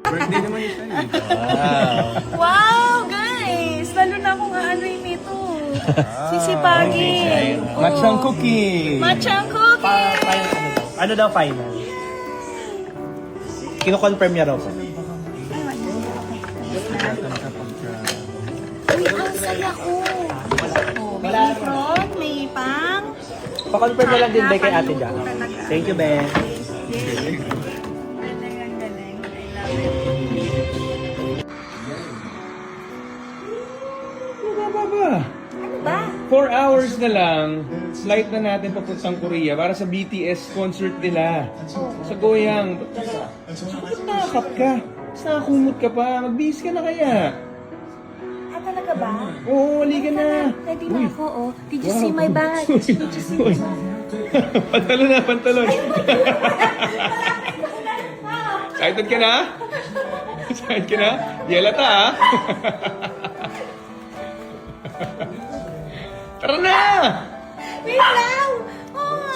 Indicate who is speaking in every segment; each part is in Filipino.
Speaker 1: Birthday naman ni Shani.
Speaker 2: Wow, guys! Lalo na akong aanoy nito. Sisipagin.
Speaker 1: Matchang cookie.
Speaker 2: Matchang cookie!
Speaker 3: Ano daw final? Kino-confirm niya raw po.
Speaker 2: Uy, ang saya ko. Oh, may front, may pang.
Speaker 3: Pa-confirm na lang din ba kay Ate Jack? Thank you, Ben.
Speaker 2: Galing, ang galing. I love it.
Speaker 1: Baba.
Speaker 2: Ano ba?
Speaker 1: 4 hours na lang, flight na natin papuntang Korea para sa BTS concert nila. Sa Goyang. Ba't nakakap ka? Mas nakakumot ka pa. Magbihis ka na kaya.
Speaker 2: Ah, talaga ba?
Speaker 1: Oo, halika na.
Speaker 2: Ready na ako, oh. Did you see my bag? Did you see my bag?
Speaker 1: Pantalon na, pantalon. Excited ka na? Excited ka na? Yelata, ha? Tara na!
Speaker 2: Wait lang! Oh.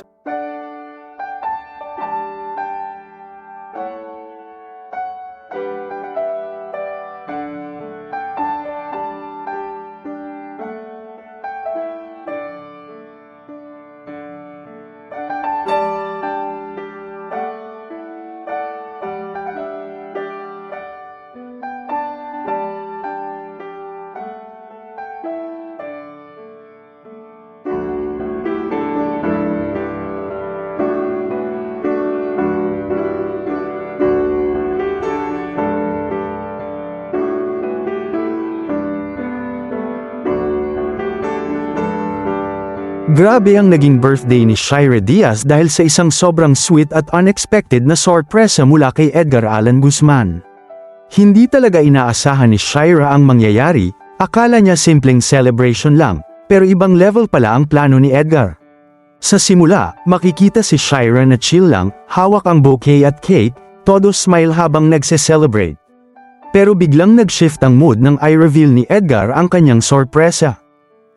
Speaker 4: Grabe ang naging birthday ni Shira Diaz dahil sa isang sobrang sweet at unexpected na sorpresa mula kay Edgar Allan Guzman. Hindi talaga inaasahan ni Shira ang mangyayari, akala niya simpleng celebration lang, pero ibang level pala ang plano ni Edgar. Sa simula, makikita si Shira na chill lang, hawak ang bouquet at cake, todo smile habang nagse-celebrate. Pero biglang nag-shift ang mood nang i-reveal ni Edgar ang kanyang sorpresa.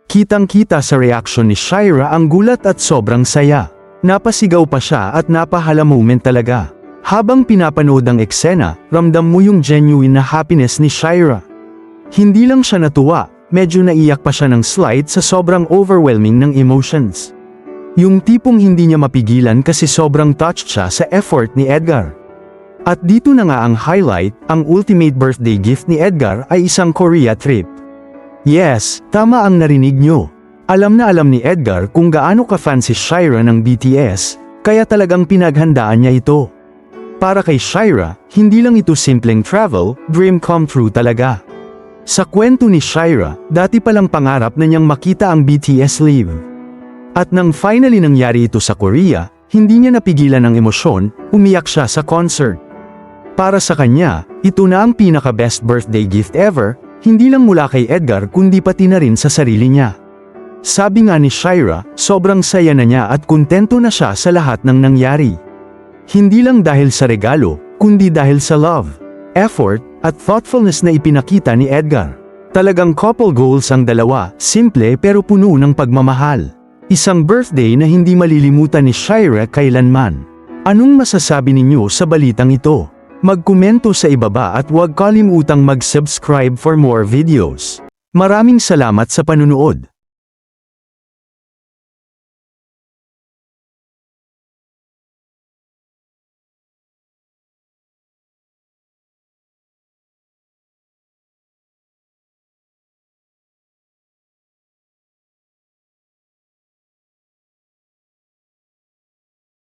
Speaker 4: Kitang-kita sa reaksyon ni Shira ang gulat at sobrang saya. Napasigaw pa siya at napahala moment talaga. Habang pinapanood ang eksena, ramdam mo yung genuine na happiness ni Shira. Hindi lang siya natuwa, medyo naiyak pa siya ng slight sa sobrang overwhelming ng emotions. Yung tipong hindi niya mapigilan kasi sobrang touched siya sa effort ni Edgar. At dito na nga ang highlight, ang ultimate birthday gift ni Edgar ay isang Korea trip. Yes, tama ang narinig nyo. Alam na alam ni Edgar kung gaano ka-fan si Shira ng BTS, kaya talagang pinaghandaan niya ito. Para kay Shira, hindi lang ito simpleng travel, dream come true talaga. Sa kwento ni Shira, dati palang pangarap na niyang makita ang BTS live. At nang finally nangyari ito sa Korea, hindi niya napigilan ang emosyon, umiyak siya sa concert. Para sa kanya, ito na ang pinaka-best birthday gift ever, hindi lang mula kay Edgar kundi pati na rin sa sarili niya. Sabi nga ni Shira, sobrang saya na niya at kontento na siya sa lahat ng nangyari. Hindi lang dahil sa regalo, kundi dahil sa love, effort, at thoughtfulness na ipinakita ni Edgar. Talagang couple goals ang dalawa, simple pero puno ng pagmamahal. Isang birthday na hindi malilimutan ni Shira kailanman. Anong masasabi ninyo sa balitang ito? Magkomento sa ibaba at huwag kalimutang mag-subscribe for more videos. Maraming salamat sa panunood.